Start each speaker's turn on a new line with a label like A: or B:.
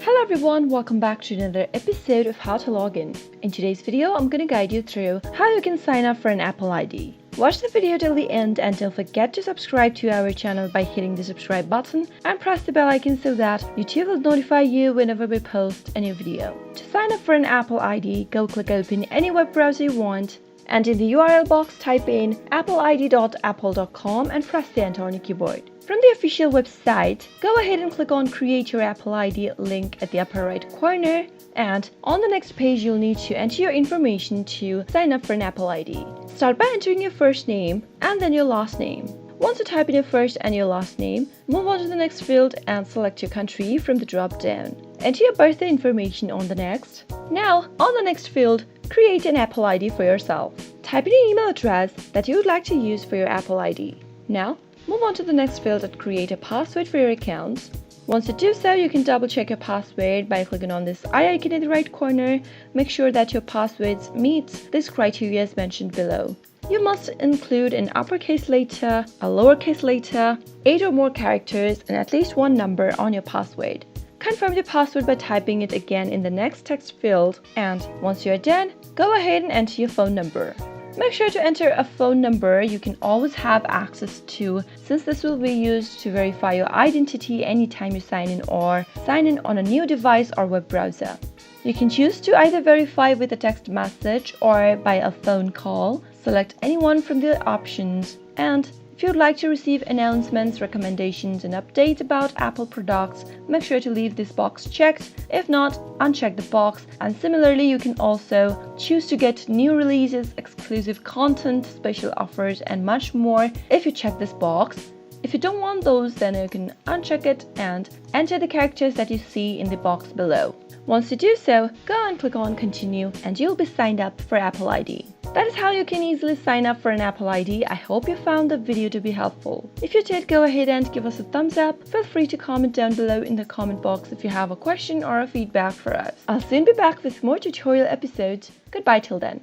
A: Hello everyone, welcome back to another episode of How to Log In. In today's video, I'm going to guide you through how you can sign up for an Apple ID. Watch the video till the end and don't forget to subscribe to our channel by hitting the subscribe button and press the bell icon so that YouTube will notify you whenever we post a new video. To sign up for an Apple ID, go click open any web browser you want and in the URL box type in appleid.apple.com and press the enter on your keyboard. From the official website, go ahead and click on Create Your Apple ID link at the upper right corner, and on the next page you'll need to enter your information to sign up for an Apple ID. Start by entering your first name and then your last name. Once you type in your first and your last name, move on to the next field and select your country from the drop down. Enter your birthday information on the next. Now, on the next field, create an Apple ID for yourself. Type in your email address that you would like to use for your Apple ID. Now, move on to the next field and create a password for your account. Once you do so, you can double check your password by clicking on this eye icon in the right corner. Make sure that your password meets this criteria as mentioned below. You must include an uppercase letter, a lowercase letter, 8 or more characters, and at least one number on your password. Confirm your password by typing it again in the next text field, and once you're done, go ahead and enter your phone number. Make sure to enter a phone number you can always have access to, since this will be used to verify your identity anytime you sign in or sign in on a new device or web browser. You can choose to either verify with a text message or by a phone call. Select any one from the options, and if you'd like to receive announcements, recommendations, and updates about Apple products, make sure to leave this box checked. If not, uncheck the box. And similarly, you can also choose to get new releases, exclusive content, special offers, and much more if you check this box. If you don't want those, then you can uncheck it and enter the characters that you see in the box below. Once you do so, go and click on Continue and you'll be signed up for Apple ID. That is how you can easily sign up for an Apple ID. I hope you found the video to be helpful. If you did, go ahead and give us a thumbs up. Feel free to comment down below in the comment box if you have a question or a feedback for us. I'll soon be back with more tutorial episodes. Goodbye till then.